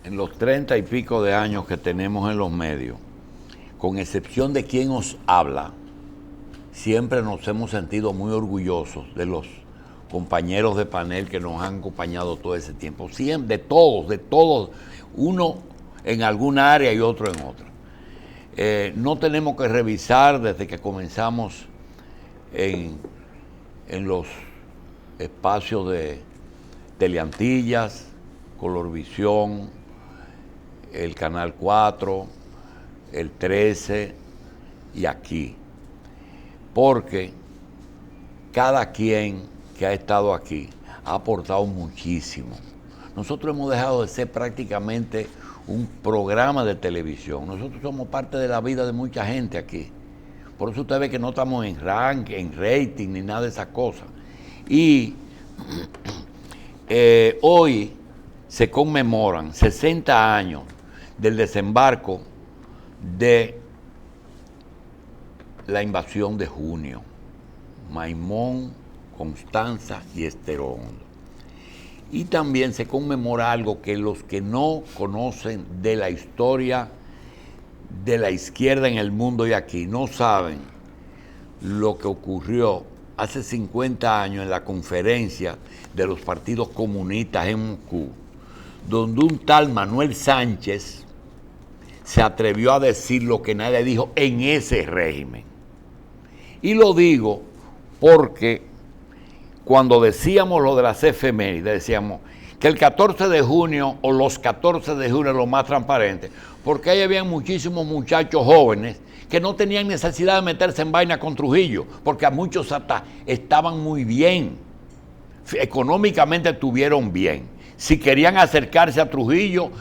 en los 30 y pico de años que tenemos en los medios, con excepción de quien os habla, siempre nos hemos sentido muy orgullosos de los compañeros de panel que nos han acompañado todo ese tiempo. Siempre, de todos, uno en alguna área y otro en otra. No tenemos que revisar desde que comenzamos en los espacios de Teleantillas, Colorvisión, el Canal 4, el 13 y aquí. Porque cada quien que ha estado aquí ha aportado muchísimo. Nosotros hemos dejado de ser prácticamente un programa de televisión. Nosotros somos parte de la vida de mucha gente aquí. Por eso usted ve que no estamos en ranking, en rating, ni nada de esas cosas. Y hoy se conmemoran 60 años del desembarco de la invasión de junio. Maimón, Constanza y Estero Hondo. Y también se conmemora algo que los que no conocen de la historia de la izquierda en el mundo y aquí no saben lo que ocurrió hace 50 años en la conferencia de los partidos comunistas en Moscú, donde un tal Manuel Sánchez se atrevió a decir lo que nadie dijo en ese régimen. Y lo digo porque cuando decíamos lo de las efemérides, decíamos que el 14 de junio o los 14 de junio es lo más transparente, porque ahí había muchísimos muchachos jóvenes que no tenían necesidad de meterse en vaina con Trujillo, porque a muchos hasta estaban muy bien, económicamente estuvieron bien. Si querían acercarse a Trujillo,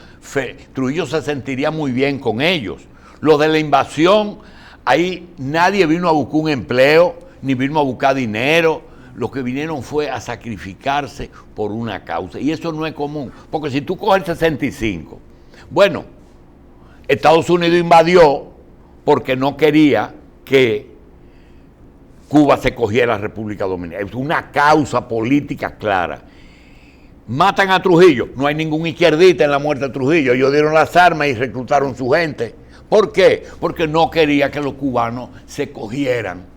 Trujillo se sentiría muy bien con ellos. Lo de la invasión, ahí nadie vino a buscar un empleo, ni vino a buscar dinero. Lo que vinieron fue a sacrificarse por una causa. Y eso no es común. Porque si tú coges el 65, bueno, Estados Unidos invadió porque no quería que Cuba se cogiera a la República Dominicana. Es una causa política clara. Matan a Trujillo. No hay ningún izquierdista en la muerte de Trujillo. Ellos dieron las armas y reclutaron su gente. ¿Por qué? Porque no quería que los cubanos se cogieran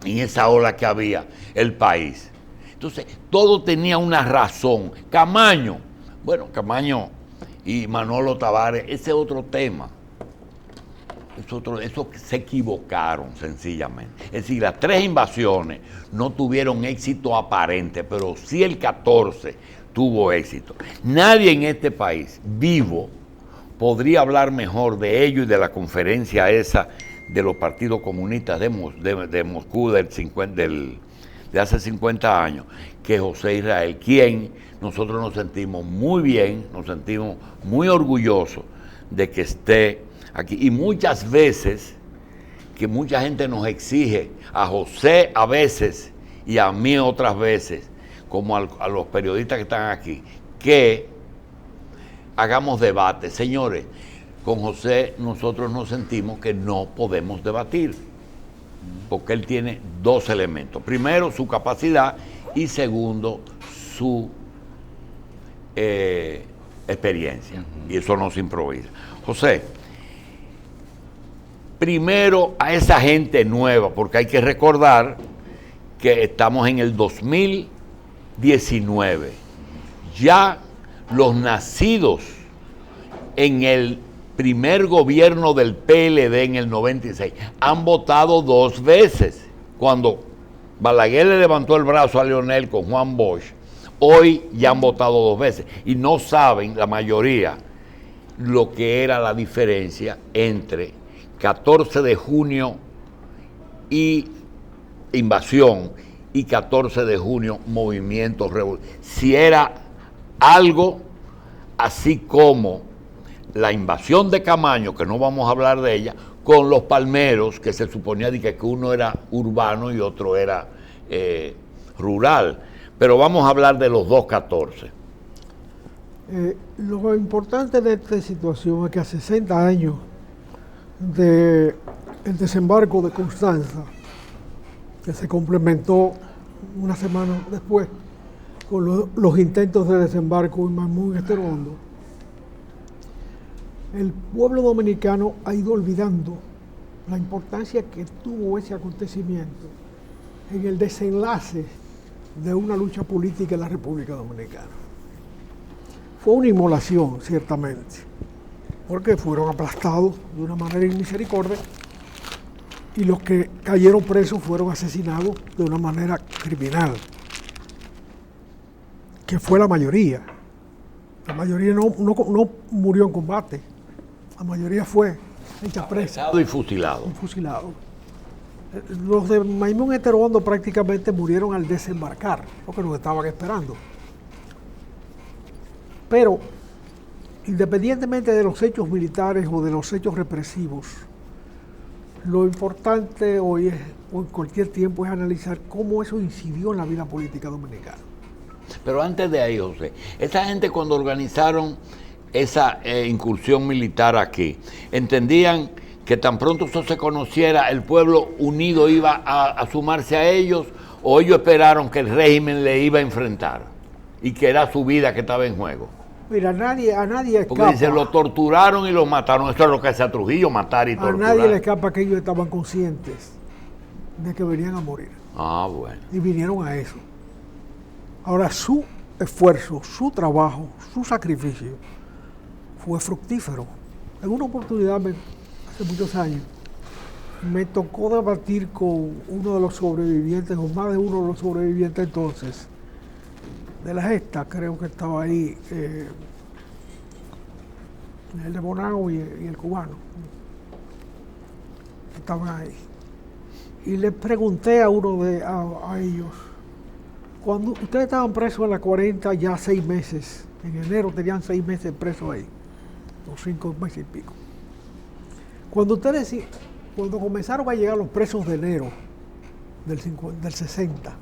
en esa ola que había el país. Entonces, todo tenía una razón. Camaño y Manolo Tavares, ese es otro tema. Eso se equivocaron sencillamente. Es decir, las 3 invasiones no tuvieron éxito aparente, pero sí el 14 tuvo éxito. Nadie en este país vivo podría hablar mejor de ello y de la conferencia esa de los partidos comunistas de Moscú de hace 50 años, que José Israel, quien nosotros nos sentimos muy bien, nos sentimos muy orgullosos de que esté aquí. Y muchas veces, que mucha gente nos exige, a José a veces y a mí otras veces, como a los periodistas que están aquí, que hagamos debate. Señores, con José nosotros nos sentimos que no podemos debatir, porque él tiene 2 elementos. Primero, su capacidad y segundo, su experiencia. Y eso no se improvisa. José, primero a esa gente nueva, porque hay que recordar que estamos en el 2019. Ya los nacidos en el primer gobierno del PLD en el 96 han votado 2 veces. Cuando Balaguer le levantó el brazo a Leonel con Juan Bosch, hoy ya han votado 2 veces y no saben la mayoría lo que era la diferencia entre 14 de junio y invasión y 14 de junio movimiento revolucionario. Si era algo así como la invasión de Camaño, que no vamos a hablar de ella, con los palmeros, que se suponía que uno era urbano y otro era rural. Pero vamos a hablar de los 2-14. Lo importante de esta situación es que a 60 años del desembarco de Constanza, que se complementó una semana después con los intentos de desembarco en Maimón y Estero Hondo, el pueblo dominicano ha ido olvidando la importancia que tuvo ese acontecimiento en el desenlace de una lucha política en la República Dominicana. Fue una inmolación, ciertamente, porque fueron aplastados de una manera inmisericordia y los que cayeron presos fueron asesinados de una manera criminal, que fue la mayoría. La mayoría no murió en combate, la mayoría fue hecha presa. Apresado y fusilado. Fusilado. Los de Maimón Heterodondo prácticamente murieron al desembarcar, porque nos estaban esperando. Pero, independientemente de los hechos militares o de los hechos represivos, lo importante hoy es, o en cualquier tiempo, es analizar cómo eso incidió en la vida política dominicana. Pero antes de ahí, José, esa gente cuando organizaron esa incursión militar aquí, entendían que tan pronto eso se conociera, el pueblo unido iba a sumarse a ellos, o ellos esperaron que el régimen le iba a enfrentar y que era su vida que estaba en juego. Mira, a nadie escapa. Porque dice, lo torturaron y lo mataron. Eso es lo que hace a Trujillo, matar y torturar. A nadie le escapa que ellos estaban conscientes de que venían a morir. Ah, bueno. Y vinieron a eso. Ahora, su esfuerzo, su trabajo, su sacrificio fue fructífero. En una oportunidad, hace muchos años, me tocó debatir con uno de los sobrevivientes, o más de uno de los sobrevivientes entonces, de la gesta, creo que estaba ahí, el de Bonao y el cubano. Estaban ahí. Y les pregunté a uno de a ellos, cuando ustedes estaban presos en la 40 ya 6 meses, en enero tenían 6 meses presos ahí, o 5 meses y pico. Cuando comenzaron a llegar los presos de enero del 60,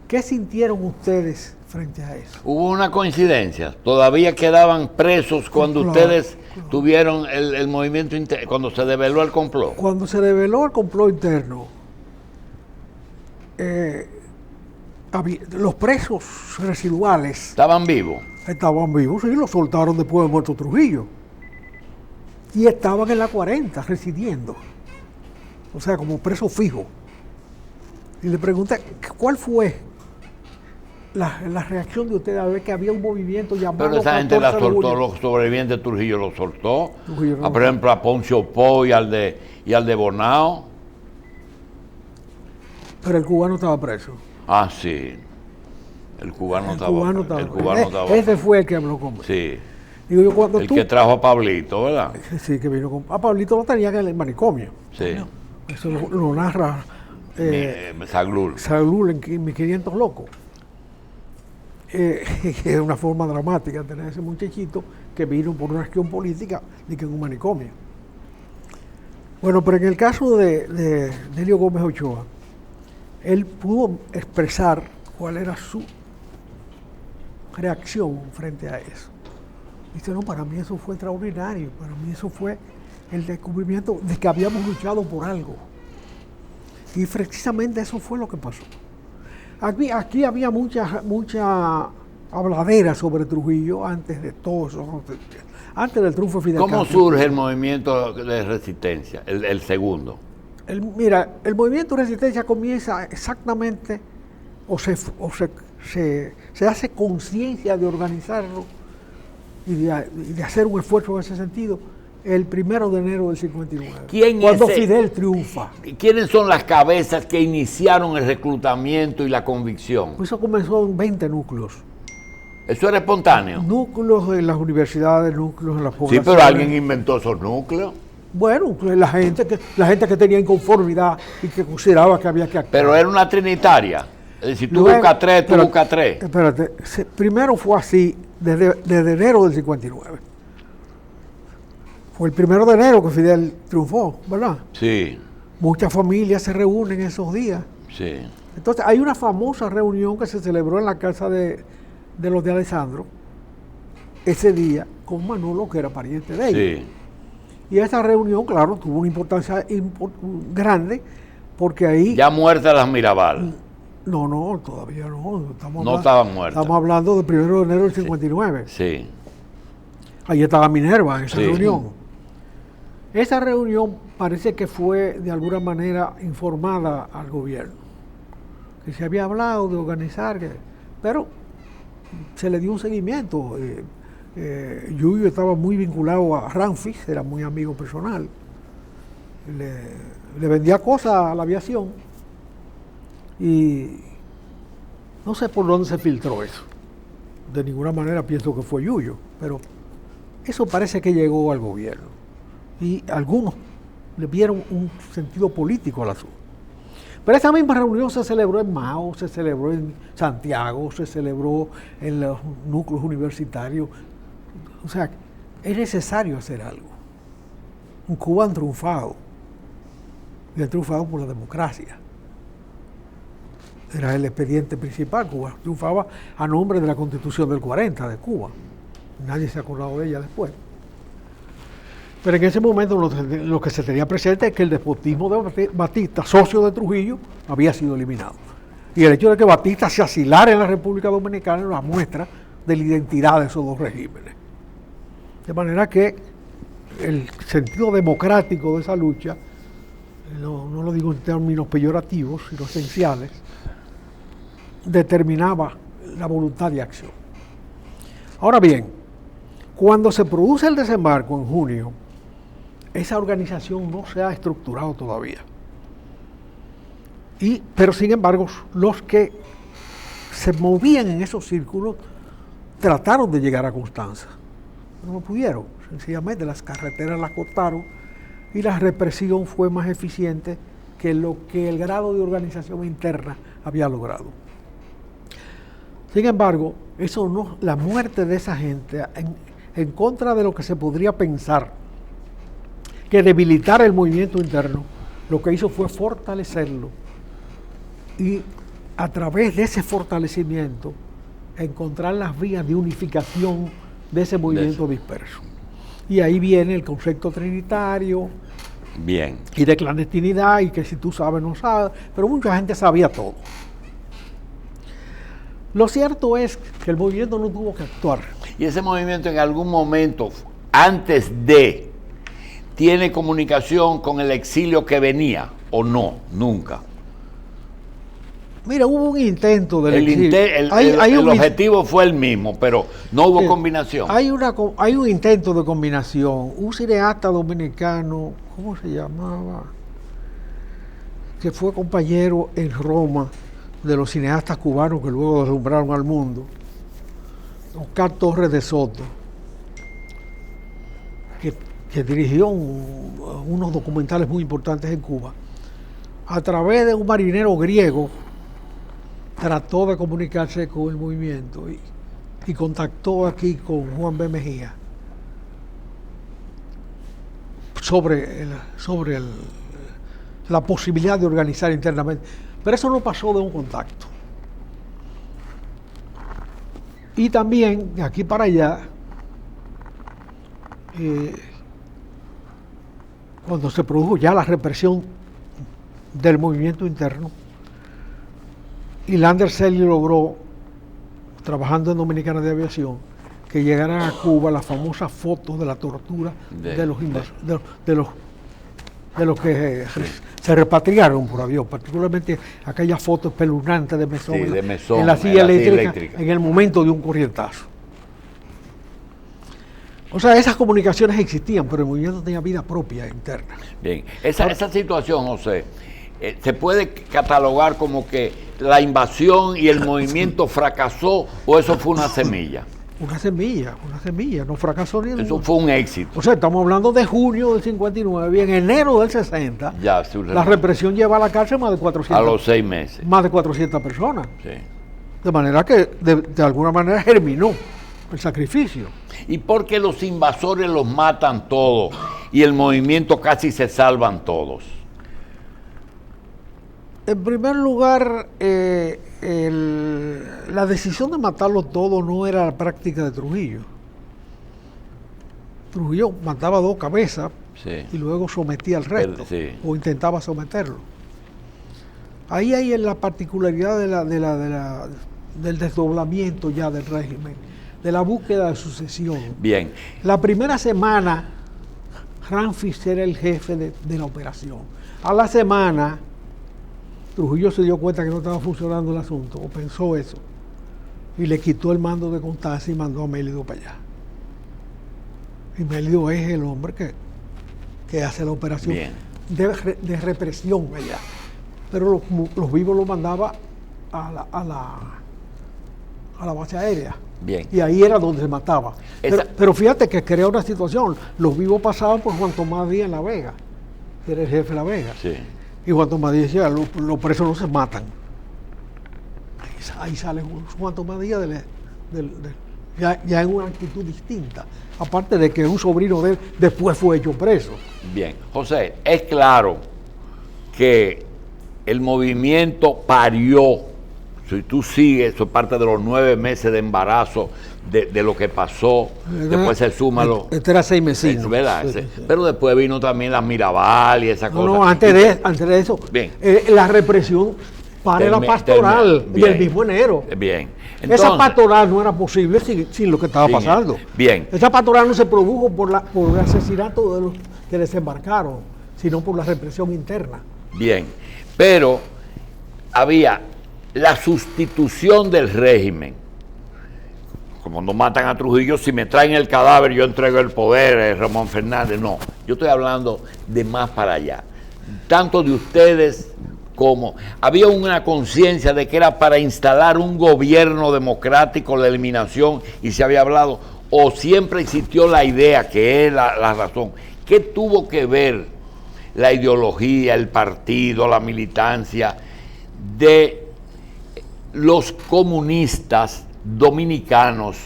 ¿qué sintieron ustedes frente a eso? Hubo una coincidencia. Todavía quedaban presos cuando ustedes tuvieron el movimiento interno, cuando se develó el complot. Cuando se develó el complot interno, los presos residuales ¿Estaban vivos? estaban vivos y los soltaron después de muerto Trujillo. Y estaban en la 40 residiendo. O sea, como presos fijos. Y le pregunté, ¿cuál fue la reacción de ustedes a ver que había un movimiento llamado? Pero esa gente la soltó, los sobrevivientes de Trujillo lo soltó. Trujillo, por ejemplo, a Poncio Po y al de Bonao. Pero el cubano estaba preso. Ah, sí. El cubano estaba preso. Ese fue el que habló conmigo. Sí. Digo yo, cuando que trajo a Pablito, ¿verdad? Sí, que vino con... A Pablito lo tenía en el manicomio. Sí. Eso lo narra Saglul en 1500 Locos. Es una forma dramática tener ese muchachito que vino por una acción política y que en un manicomio. Bueno, pero en el caso de Delio Gómez Ochoa, él pudo expresar cuál era su reacción frente a eso. Dice, no, para mí eso fue extraordinario, para mí eso fue el descubrimiento de que habíamos luchado por algo. Y precisamente eso fue lo que pasó. Aquí había mucha habladera sobre Trujillo antes de todo eso, antes del triunfo de Fidel Castro. ¿Cómo surge el movimiento de resistencia, el segundo? Mira, el movimiento de resistencia comienza exactamente, se hace conciencia de organizarlo y de hacer un esfuerzo en ese sentido el 1 de enero del 59, cuando Fidel triunfa. ¿Quiénes son las cabezas que iniciaron el reclutamiento y la convicción? Pues eso comenzó en 20 núcleos. ¿Eso era espontáneo? Núcleos en las universidades, núcleos en las poblaciones. Sí, pero alguien inventó esos núcleos. Bueno, pues la gente que tenía inconformidad y que consideraba que había que actuar. Pero era una trinitaria. Es decir, tú buscas 3, tú buscas 3. Espérate, primero fue así desde enero del 59. Fue el 1 de enero que Fidel triunfó, ¿verdad? Sí. Muchas familias se reúnen esos días. Sí. Entonces hay una famosa reunión que se celebró en la casa de los de Alessandro, ese día, con Manolo, que era pariente de ellos. Sí. Y esa reunión, claro, tuvo una importancia grande, porque ahí... Ya muertas las Mirabal. No, todavía no. No estaban muertas. Estamos hablando del 1 de enero del 59. Sí. Ahí estaba Minerva en esa Sí. reunión. Esa reunión parece que fue de alguna manera informada al gobierno, que se había hablado de organizar, pero se le dio un seguimiento. Yuyo estaba muy vinculado a Ramfis, era muy amigo personal, le vendía cosas a la aviación y no sé por dónde se filtró eso. De ninguna manera pienso que fue Yuyo, pero eso parece que llegó al gobierno y algunos le vieron un sentido político al asunto. Pero esa misma reunión se celebró en Mao, se celebró en Santiago, se celebró en los núcleos universitarios. O sea, es necesario hacer algo. En Cuba han triunfado, y han triunfado por la democracia. Era el expediente principal. Cuba triunfaba a nombre de la Constitución del 40 de Cuba. Nadie se ha acordado de ella después. Pero en ese momento lo que se tenía presente es que el despotismo de Batista, socio de Trujillo, había sido eliminado. Y el hecho de que Batista se asilara en la República Dominicana era una muestra de la identidad de esos dos regímenes. De manera que el sentido democrático de esa lucha, no lo digo en términos peyorativos, sino esenciales, determinaba la voluntad de acción. Ahora bien, cuando se produce el desembarco en junio, esa organización no se ha estructurado todavía. Pero sin embargo, los que se movían en esos círculos trataron de llegar a Constanza. No pudieron, sencillamente las carreteras las cortaron y la represión fue más eficiente que lo que el grado de organización interna había logrado. Sin embargo, eso no, la muerte de esa gente, en contra de lo que se podría pensar, que debilitar el movimiento interno, lo que hizo fue fortalecerlo y a través de ese fortalecimiento encontrar las vías de unificación de ese movimiento disperso. Y ahí viene el concepto trinitario. Bien. Y de clandestinidad, y que si tú sabes, no sabes, pero mucha gente sabía todo. Lo cierto es que el movimiento no tuvo que actuar. Y ese movimiento en algún momento, antes de, ¿tiene comunicación con el exilio que venía o no? Nunca. Mira, hubo un intento del exilio. El objetivo fue el mismo, pero no hubo combinación. Hay un intento de combinación. Un cineasta dominicano, ¿cómo se llamaba? Que fue compañero en Roma de los cineastas cubanos que luego deslumbraron al mundo, Oscar Torres de Soto, que dirigió unos documentales muy importantes en Cuba. A través de un marinero griego trató de comunicarse con el movimiento y contactó aquí con Juan B. Mejía sobre la posibilidad de organizar internamente. Pero eso no pasó de un contacto. Y también, de aquí para allá, cuando se produjo ya la represión del movimiento interno, y Lander Selly logró, trabajando en Dominicana de Aviación, que llegaran a Cuba las famosas fotos de la tortura de los que se repatriaron por avión, particularmente aquellas fotos espeluznantes de Mesón, en la silla eléctrica en el momento de un corrientazo. O sea, esas comunicaciones existían, pero el movimiento tenía vida propia interna. Bien, esa situación, José, ¿se puede catalogar como que la invasión y el movimiento fracasó o eso fue una semilla? Una semilla, no fracasó ni eso fue un éxito. O sea, estamos hablando de junio del 59 y en enero del 60 ya, la represión lleva a la cárcel más de 400. A los 6 meses. Más de 400 personas. Sí. De manera que de alguna manera germinó el sacrificio. ¿Y por qué los invasores los matan todos y el movimiento casi se salvan todos? En primer lugar, la decisión de matarlos todos no era la práctica de Trujillo. Trujillo mataba 2 cabezas y luego sometía al resto, o intentaba someterlo. Ahí hay la particularidad del desdoblamiento ya del régimen, de la búsqueda de sucesión. Bien. La primera semana, Ramfis era el jefe de la operación. A la semana, Trujillo se dio cuenta que no estaba funcionando el asunto, o pensó eso, y le quitó el mando de Constanza y mandó a Mélido para allá. Y Mélido es el hombre que hace la operación de represión allá. Pero los vivos los mandaba a la base aérea. Bien. Y ahí era donde se mataba. Pero fíjate que crea una situación. Los vivos pasaban por Juan Tomás Díaz en La Vega, que era el jefe de La Vega. Sí. Y Juan Tomás Díaz decía, los presos no se matan. Ahí sale Juan Tomás Díaz ya en una actitud distinta. Aparte de que un sobrino de él después fue hecho preso. Bien. José, es claro que el movimiento parió. Si tú sigues, eso es parte de los 9 meses de embarazo de lo que pasó. Después se suma lo. Este era 6 meses. ¿Verdad? Sí. Pero después vino también la Mirabal y esa cosa. No, antes de eso. Bien. La represión para la pastoral del mismo enero. Bien. Entonces, esa pastoral no era posible sin lo que estaba pasando. Bien. Esa pastoral no se produjo por el asesinato de los que desembarcaron, sino por la represión interna. Bien. Pero había la sustitución del régimen. Como no matan a Trujillo, si me traen el cadáver yo entrego el poder, Ramón Fernández. No, yo estoy hablando de más para allá. Tanto de ustedes como había una conciencia de que era para instalar un gobierno democrático, la eliminación, y se había hablado, o siempre existió la idea, que es la razón. ¿Qué tuvo que ver la ideología, el partido, la militancia de los comunistas dominicanos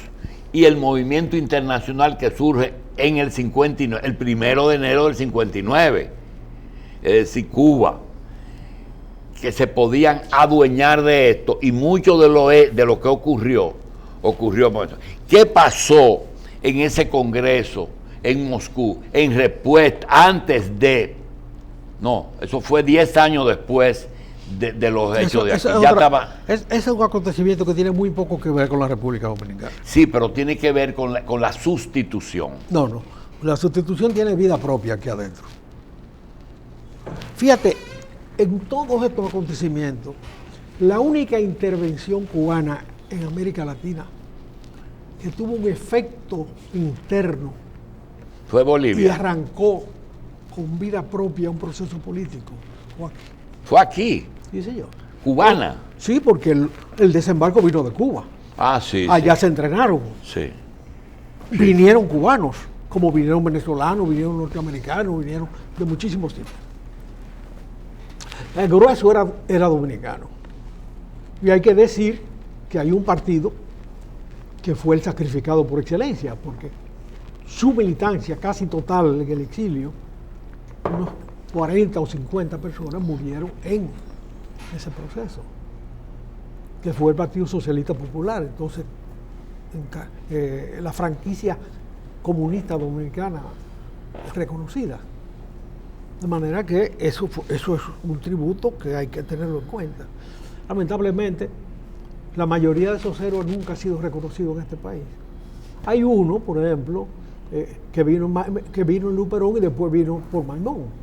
y el movimiento internacional que surge en el 59, el 1 de enero del 59, es decir, Cuba, que se podían adueñar de esto, y mucho de lo que ocurrió. ¿Qué pasó en ese congreso en Moscú en respuesta, antes de, no, eso fue 10 años después de los hechos de aquí? Es un acontecimiento que tiene muy poco que ver con la República Dominicana. Sí, pero tiene que ver con la sustitución. No, la sustitución tiene vida propia aquí adentro. Fíjate, en todos estos acontecimientos, la única intervención cubana en América Latina que tuvo un efecto interno fue Bolivia. Y arrancó con vida propia un proceso político. Fue aquí. Sí, señor. Cubana. Sí, porque el desembarco vino de Cuba. Ah, sí. Allá se entrenaron. Sí. Vinieron cubanos, como vinieron venezolanos, vinieron norteamericanos, vinieron de muchísimos sitios. El grueso era dominicano. Y hay que decir que hay un partido que fue el sacrificado por excelencia, porque su militancia casi total en el exilio, unos 40 o 50 personas murieron en ese proceso, que fue el Partido Socialista Popular. Entonces, la franquicia comunista dominicana es reconocida. De manera que eso es un tributo que hay que tenerlo en cuenta. Lamentablemente, la mayoría de esos héroes nunca ha sido reconocido en este país. Hay uno, por ejemplo, que vino en Luperón y después vino por Maimón.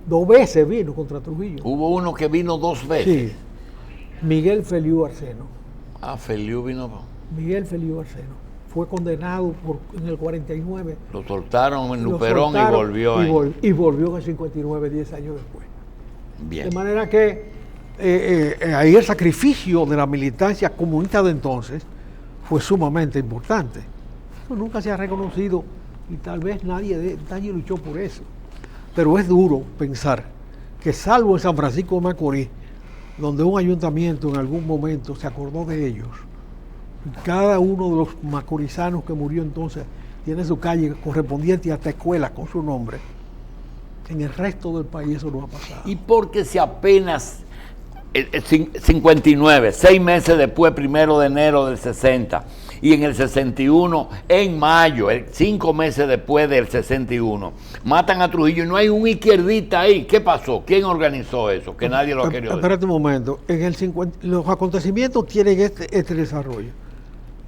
2 veces vino contra Trujillo. Hubo uno que vino 2 veces. Sí. Miguel Feliu Arseno. Ah, Feliu vino. Miguel Feliu Arseno. Fue condenado en el 49. Lo soltaron en Luperón y volvió. Y volvió en el 59, 10 años después. Bien. De manera que ahí el sacrificio de la militancia comunista de entonces fue sumamente importante. Eso nunca se ha reconocido y tal vez nadie luchó por eso. Pero es duro pensar que, salvo en San Francisco de Macorís, donde un ayuntamiento en algún momento se acordó de ellos, cada uno de los macorizanos que murió entonces tiene su calle correspondiente hasta escuelas con su nombre, en el resto del país eso no ha pasado. Y porque si apenas 59, 6 meses después, 1 de enero del 60, y en el 61, en mayo, 5 meses después del 61, matan a Trujillo y no hay un izquierdita ahí. ¿Qué pasó? ¿Quién organizó eso? Que nadie lo ha querido decir. Espérate un momento. Los acontecimientos tienen este desarrollo.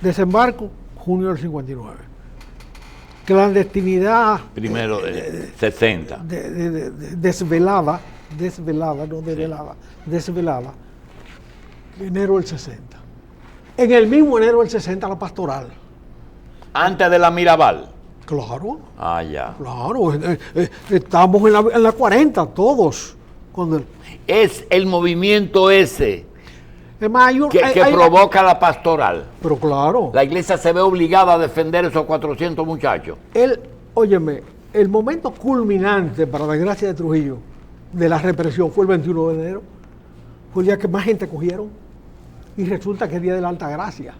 Desembarco, junio del 59. Clandestinidad. Primero de 60. Desvelada, no develada, desvelada, enero del 60. En el mismo enero del 60 la pastoral. Antes de la Mirabal. Claro. Ah, ya. Claro, estamos en la 40 todos. Es el movimiento ese mayor, que provoca la pastoral. Pero claro. La iglesia se ve obligada a defender esos 400 muchachos. Óyeme, el momento culminante, para la desgracia de Trujillo, de la represión fue el 21 de enero. Fue el día que más gente cogieron. Y resulta que es el Día de la Alta Gracia.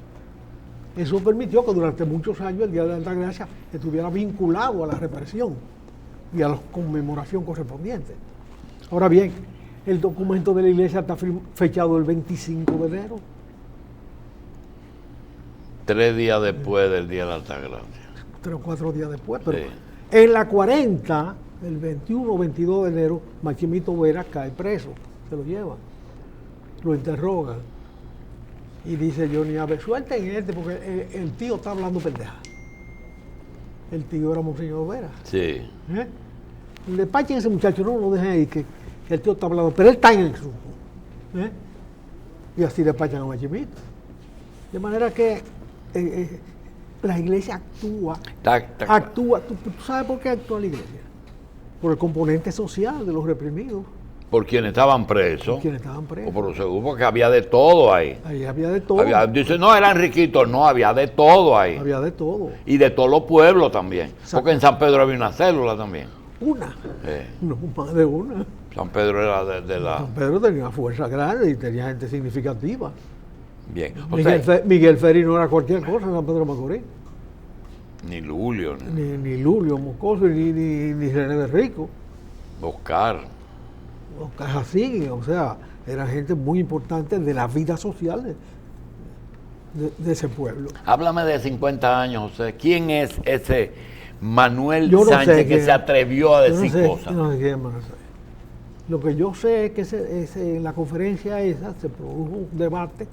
Eso permitió que durante muchos años el Día de la Alta Gracia estuviera vinculado a la represión y a la conmemoración correspondiente. Ahora bien, el documento de la iglesia está fechado el 25 de enero. 3 días después del Día de la Alta Gracia. 3 o 4 días después. Pero Sí. en la 40, el 21 o 22 de enero, Machimito Vera cae preso. Se lo llevan. Lo interrogan. Y dice Johnny Abe, suelten porque el tío está hablando pendeja. El tío era Monseñor Vera. Sí. Despachen a ese muchacho, no lo dejen ahí, que el tío está hablando, pero él está en el grupo. Y así despachan a Machimito. De manera que la iglesia actúa. ¿Tú sabes por qué actúa la iglesia? Por el componente social de los reprimidos. Por quienes estaban presos. O por los seguros, porque había de todo ahí. Ahí había de todo. Dice, no, eran riquitos. No, había de todo ahí. Había de todo. Y de todos los pueblos también. Exacto. Porque en San Pedro había una célula también. Una. No, más de una. San Pedro era de la... San Pedro tenía una fuerza grande y tenía gente significativa. Bien. Miguel Ferri no era cualquier cosa en San Pedro de Macorís. Ni Lulio. Ni Lulio Moscoso, ni René de Rico. Oscar. Así, o sea, eran gente muy importante de la vida social de ese pueblo. Háblame de 50 años, José. ¿Quién es ese Manuel Yo no Sánchez sé que se atrevió a decir cosas? No sé quién es Manuel Sánchez. Lo que yo sé es que en la conferencia esa se produjo un debate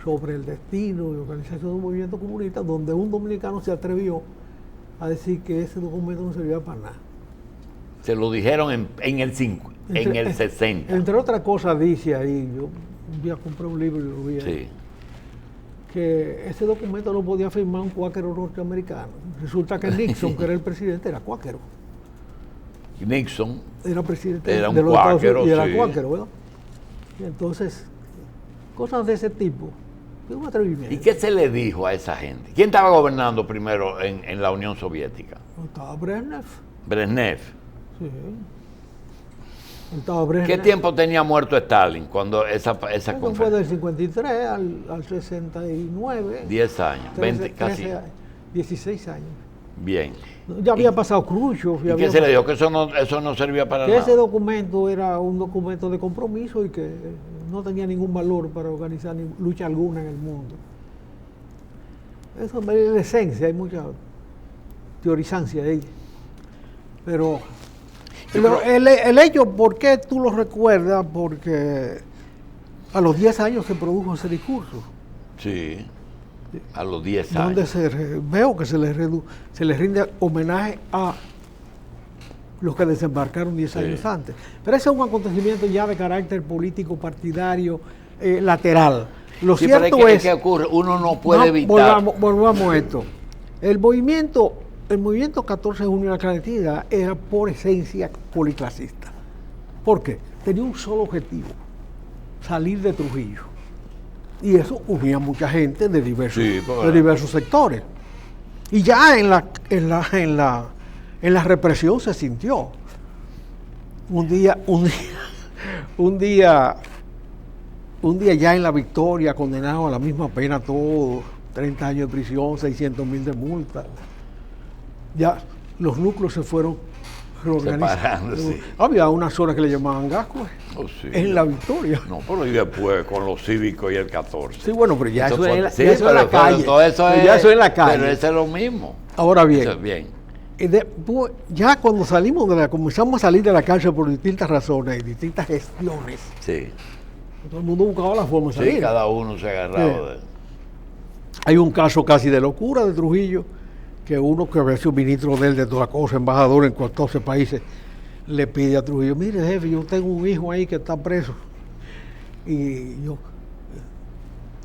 sobre el destino y organización de un movimiento comunista donde un dominicano se atrevió a decir que ese documento no servía para nada. Se lo dijeron en el 60. Entre otras cosas dice ahí, yo un día compré un libro y lo vi ahí, Sí. que ese documento no podía firmar un cuáquero norteamericano. Resulta que Nixon, que era el presidente, era cuáquero. Nixon Era presidente era un de los Estados cuáquero, Unidos y era sí. cuáquero, ¿verdad? Y entonces, cosas de ese tipo, es un atrevimiento. ¿Y qué se le dijo a esa gente? ¿Quién estaba gobernando primero en la Unión Soviética? Estaba Brezhnev. Brezhnev. Sí. Estaba Brezhnev. ¿Qué tiempo tenía muerto Stalin cuando esa Eso fue conferencia? del 53 al 69. 10 años, 20, casi. 16 años. Bien. Ya había pasado Khrushchev. ¿Y qué se le dijo? Que eso no servía para que nada. ese documento era un documento de compromiso y que no tenía ningún valor para organizar lucha alguna en el mundo. Eso es la esencia, hay mucha teorizancia ahí. Pero el hecho, ¿por qué tú lo recuerdas? Porque a los 10 años se produjo ese discurso. Sí, a los 10 Donde años. veo que se les rinde homenaje a los que desembarcaron 10 años antes. Pero ese es un acontecimiento ya de carácter político, partidario, lateral. Lo Sí, cierto pero es que ocurre, uno no puede evitar. Volvamos a esto. El movimiento 14 de junio de la clandestinidad era por esencia policlasista. ¿Por qué? Tenía un solo objetivo: salir de Trujillo. Y eso unía a mucha gente de diversos sectores. Y ya en la represión se sintió. Un día ya en la Victoria, condenado a la misma pena todos, 30 años de prisión, 600,000 de multa. Ya los núcleos se fueron reorganizando. Sí. Había una zona que le llamaban Gascue, Sí, en la Victoria. No, pero y después con los cívicos y el 14. Sí, bueno, pero ya eso es pero en la calle. Todo eso Ya eso es en la calle. Pero eso es lo mismo. Ahora bien, Eso es bien. ya cuando comenzamos a salir de la cárcel por distintas razones y distintas gestiones, Sí. todo el mundo buscaba la forma de salir. Sí, cada uno se agarraba de... Hay un caso casi de locura de Trujillo, que uno que había sido ministro de él de toda cosa, embajador en 14 países, le pide a Trujillo, mire jefe, yo tengo un hijo ahí que está preso. Y yo,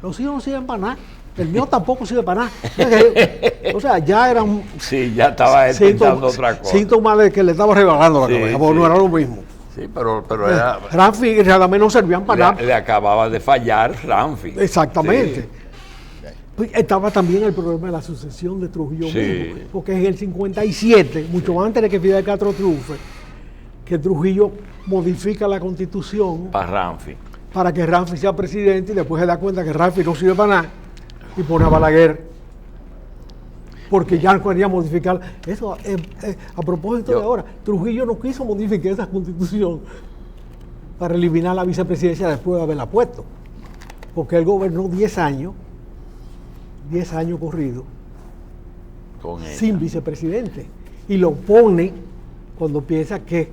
los hijos no sirven para nada, el mío tampoco sirve para nada. O sea, ya eran... Sí, ya estaba pensando otra cosa. Síntomas de que le estaba regalando la cabeza, porque no era lo mismo. Sí, pero era... Ramfi y Radamés no servían para nada. Le acababa de fallar Ramfi. Exactamente. Sí. Pues estaba también el problema de la sucesión de Trujillo mismo, porque en el 57, mucho antes de que Fidel Castro triunfe, que Trujillo modifica la Constitución para Ramfi, para que Ramfi sea presidente, y después se da cuenta que Ramfi no sirve para nada y pone a Balaguer, porque ya no quería modificar eso. A propósito de ahora, Trujillo no quiso modificar esa Constitución para eliminar la vicepresidencia después de haberla puesto, porque él gobernó 10 años corridos sin vicepresidente, y lo pone cuando piensa que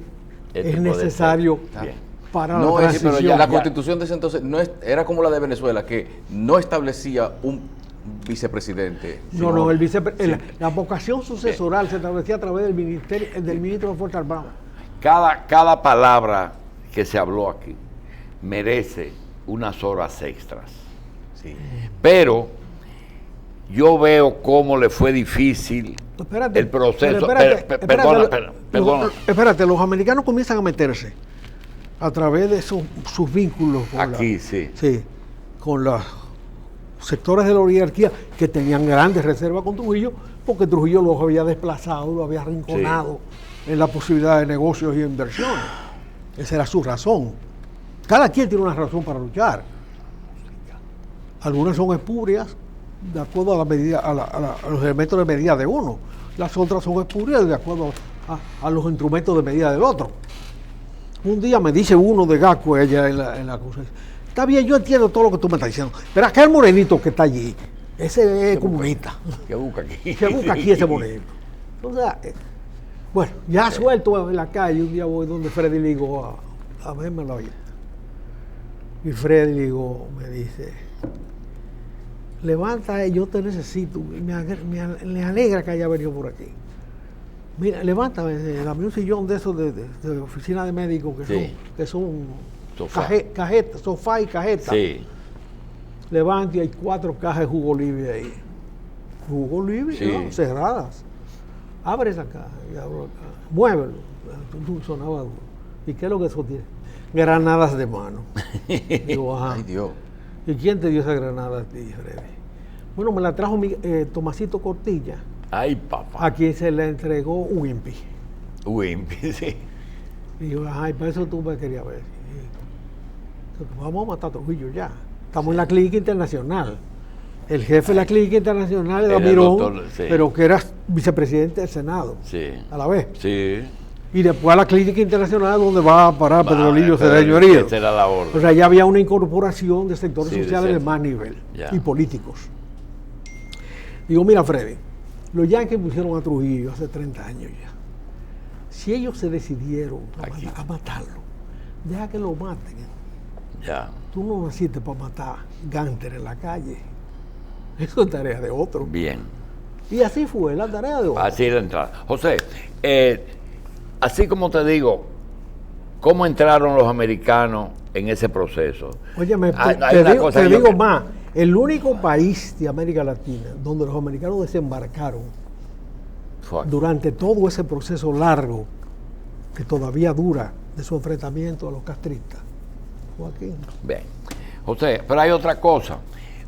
es necesario para la transición. Pero ya la Constitución de ese entonces era como la de Venezuela, que no establecía un vicepresidente. No, la vocación sucesoral se establecía a través del ministro de Fuerzas Armadas. Cada palabra que se habló aquí merece unas horas extras. Sí. Pero yo veo cómo le fue difícil el proceso. Perdona. Espérate, los americanos comienzan a meterse a través de sus vínculos con los sectores de la oligarquía que tenían grandes reservas con Trujillo, porque Trujillo los había desplazado, los había arrinconado en la posibilidad de negocios y inversiones. Esa era su razón. Cada quien tiene una razón para luchar. Algunas son espurias, de acuerdo a la medida, a los elementos de medida de uno. Las otras son espurias de acuerdo a los instrumentos de medida del otro. Un día me dice uno de Gasco, ella en la cosa, está bien, yo entiendo todo lo que tú me estás diciendo, pero aquel morenito que está allí, ese es comunista. ¿Qué busca aquí? ¿Qué busca aquí ese morenito? Entonces, bueno, ya suelto en la calle, un día voy donde Freddy Ligo a verme la vida. Y Freddy Ligo me dice, levanta, yo te necesito, me alegra que haya venido por aquí. Mira, levántame, dame un sillón de esos de oficina de médicos que son cajeta, sofá y cajeta. Sí. Levanta y hay 4 cajas de jugo libre ahí. Jugo libre, ¿no? Cerradas. Abre esa caja y abro la caja. Muévelo. Sonaba duro. ¿Y qué es lo que eso tiene? Granadas de mano. Digo, ajá. Ay, Dios. ¿Y quién te dio esa granada a ti, Freddy? Bueno, me la trajo Tomasito Cortilla. Ay, papá. A quien se le entregó un INPI. Un INPI, sí. Y yo, ay, para eso tú me querías ver. Y, vamos a matar a Trujillo ya. Estamos en la clínica internacional. El jefe de la clínica internacional era Mirón, doctor, pero que era vicepresidente del Senado. Sí. A la vez. Sí. Y después a la clínica internacional donde va a parar Pedrolillo Cedeño Herido. Esa era la orden. O sea, ya había una incorporación de sectores sociales de más nivel y políticos. Digo, mira, Freddy, los yanquis pusieron a Trujillo hace 30 años ya. Si ellos se decidieron a matarlo, deja que lo maten. Ya. Tú no naciste para matar gánster en la calle. Eso es tarea de otro. Bien. Y así fue la tarea de otro. Así es la entrada. José, así como te digo, ¿cómo entraron los americanos en ese proceso? Óyeme, te digo más. El único país de América Latina donde los americanos desembarcaron durante todo ese proceso largo que todavía dura de su enfrentamiento a los castristas fue aquí. Bien. José, pero hay otra cosa.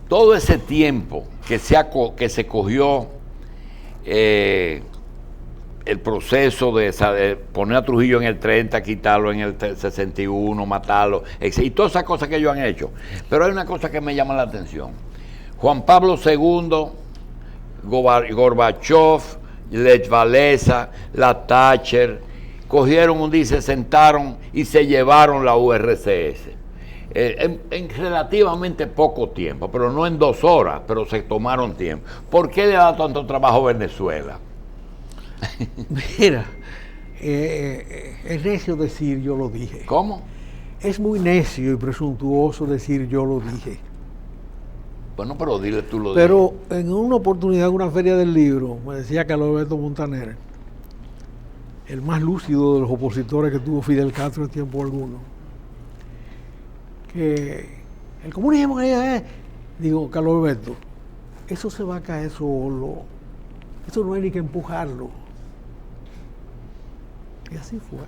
Todo ese tiempo que se cogió el proceso de poner a Trujillo en el 30, quitarlo en el 61, matarlo, y todas esas cosas que ellos han hecho. Pero hay una cosa que me llama la atención. Juan Pablo II, Gorbachev, Lech Walesa, la Thatcher, cogieron un día, se sentaron y se llevaron la URSS. En relativamente poco tiempo, pero no en 2 horas, pero se tomaron tiempo. ¿Por qué le da tanto trabajo a Venezuela? Mira, es necio decir yo lo dije. ¿Cómo? Es muy necio y presuntuoso decir yo lo dije. Bueno, pero dile tú lo Pero en una oportunidad, en una feria del libro, me decía Carlos Alberto Montaner, el más lúcido de los opositores que tuvo Fidel Castro en tiempo alguno, que el comunismo, digo, Carlos Alberto, eso se va a caer solo, eso no hay ni que empujarlo. Y así fue.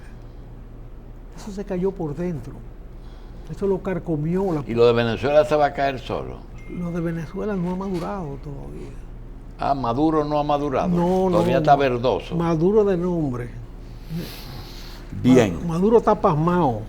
Eso se cayó por dentro, eso lo carcomió. ¿Y lo de Venezuela se va a caer solo? Lo de Venezuela no ha madurado todavía. Ah, Maduro no ha madurado. No, todavía está verdoso. Maduro de nombre. Bien. Maduro está pasmado.